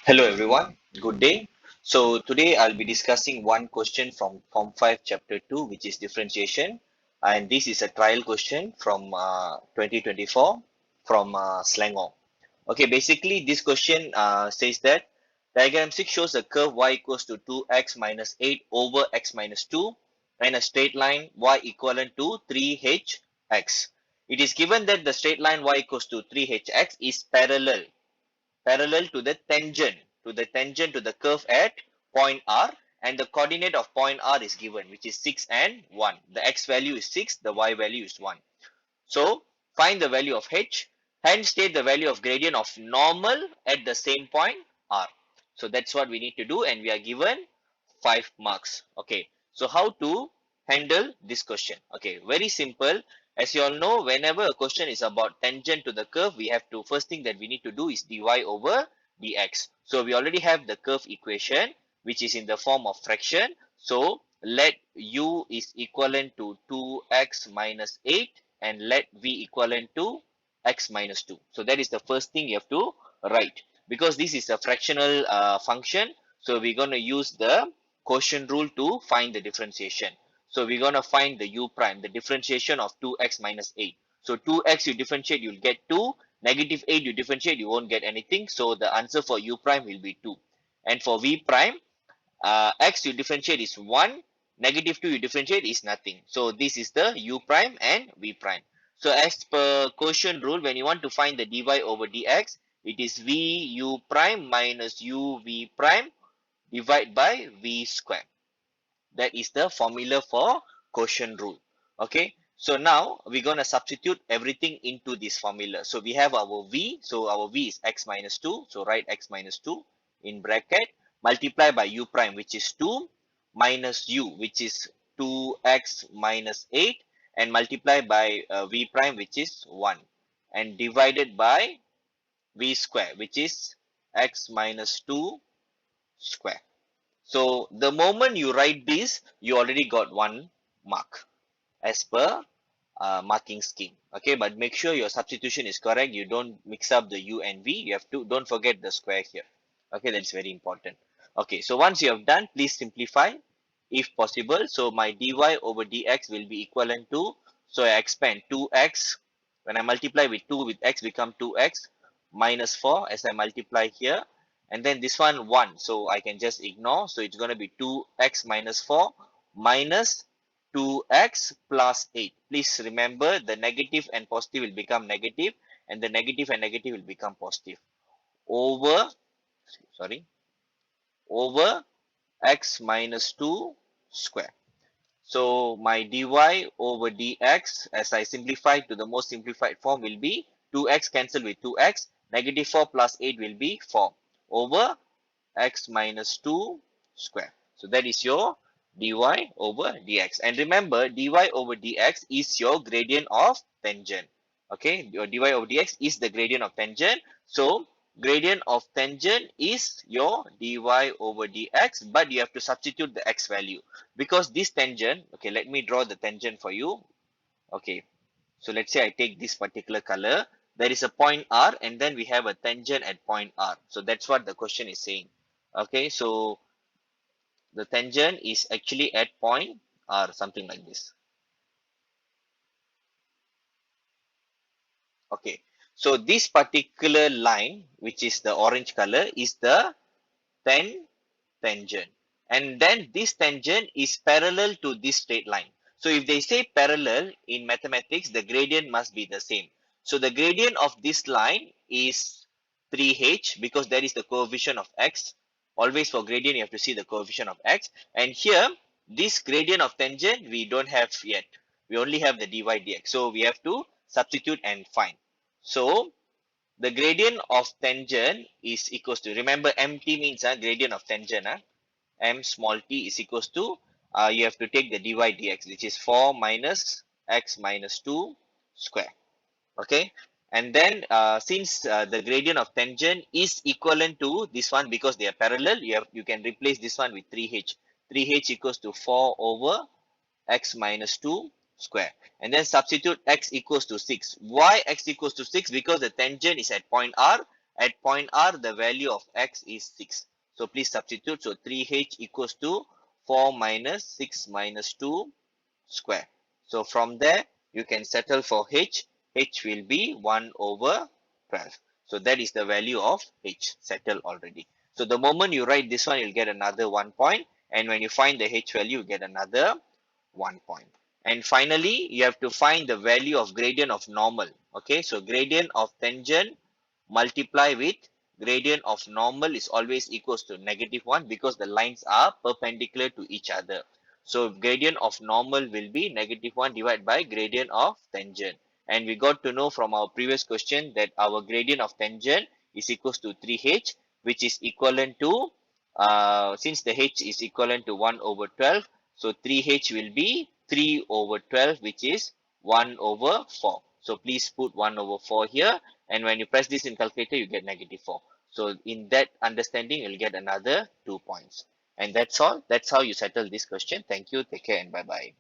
Hello everyone, good day. So today I'll be discussing one question from Form 5 Chapter 2, which is differentiation, and this is a trial question from 2024 from Selangor. Okay, basically this question says that diagram 6 shows a curve y equals to 2x minus 8 over x minus 2 and a straight line y equivalent to 3hx. It is given that the straight line y equals to 3hx is parallel to the tangent to the curve at point R, and the coordinate of point R is given, which is 6 and 1. The x value is 6, the y value is 1. So find the value of h, hence state the value of gradient of normal at the same point R. So that's what we need to do, and we are given 5 marks. Okay, so how to handle this question? Okay, very simple. As you all know, whenever a question is about tangent to the curve, we have to, first thing that we need to do is dy over dx. So we already have the curve equation, which is in the form of fraction. So let u is equivalent to 2x minus 8 and let v equivalent to x minus 2. So that is the first thing you have to write. Because this is a fractional function, so we're going to use the quotient rule to find the differentiation. So we're going to find the u prime, the differentiation of 2x minus 8. So 2x you differentiate, you'll get 2. Negative 8 you differentiate, you won't get anything. So the answer for u prime will be 2. And for v prime, x you differentiate is 1. Negative 2 you differentiate is nothing. So this is the u prime and v prime. So as per quotient rule, when you want to find the dy over dx, it is v u prime minus u v prime divided by v square. That is the formula for quotient rule. Okay, so now we're going to substitute everything into this formula. So we have our v, so our v is x minus 2, so write x minus 2 in bracket, multiply by u prime, which is 2, minus u, which is 2x minus 8, and multiply by v prime, which is 1, and divided by v square, which is x minus 2 square. So the moment you write this, you already got 1 mark as per marking scheme. Okay, but make sure your substitution is correct. You don't mix up the u and v. You have to, don't forget the square here. Okay, that's very important. Okay, so once you have done, please simplify if possible. So my dy over dx will be equivalent to, so I expand 2x. When I multiply with 2 with x become 2x minus 4 as I multiply here. And then this one 1. So I can just ignore. So it's going to be 2x minus 4 minus 2x plus 8. Please remember the negative and positive will become negative, and the negative and negative will become positive. Over x minus 2 square. So my dy over dx, as I simplify to the most simplified form, will be 2x cancel with 2x. Negative 4 plus 8 will be 4 over x minus 2 square. So that is your dy over dx. And remember, dy over dx is your gradient of tangent. Okay, your dy over dx is the gradient of tangent. So gradient of tangent is your dy over dx, but you have to substitute the x value. Because this tangent, okay, let me draw the tangent for you. Okay, so let's say I take this particular color. There is a point R, and then we have a tangent at point R. So that's what the question is saying. Okay, so the tangent is actually at point R, something like this. Okay, so this particular line, which is the orange color, is the tangent, and then this tangent is parallel to this straight line. So if they say parallel in mathematics, the gradient must be the same. So the gradient of this line is 3h, because that is the coefficient of x. Always for gradient you have to see the coefficient of x, and here this gradient of tangent we don't have yet. We only have the dy dx, so we have to substitute and find. So the gradient of tangent is equals to, remember mt means gradient of tangent, m small t is equals to, you have to take the dy dx, which is 4 minus x minus 2 square. Okay, and then since the gradient of tangent is equivalent to this one, because they are parallel, you can replace this one with 3h. 3h equals to 4 over x minus 2 square, and then substitute x equals to 6. Why x equals to 6? Because the tangent is at point R At point R, the value of x is 6. So please substitute. So 3h equals to 4 minus 6 minus 2 square. So from there, you can settle for h. H will be 1 over 12. So that is the value of h, settled already. So the moment you write this one, you'll get another 1 point. And when you find the h value, you get another 1 point. And finally, you have to find the value of gradient of normal. Okay, so gradient of tangent multiply with gradient of normal is always equals to negative 1 because the lines are perpendicular to each other. So gradient of normal will be negative 1 divided by gradient of tangent. And we got to know from our previous question that our gradient of tangent is equals to 3h, which is equivalent to, since the h is equivalent to 1 over 12, so 3h will be 3 over 12, which is 1 over 4. So please put 1 over 4 here. And when you press this in calculator, you get negative 4. So in that understanding, you'll get another 2 points. And that's all. That's how you settle this question. Thank you. Take care and bye-bye.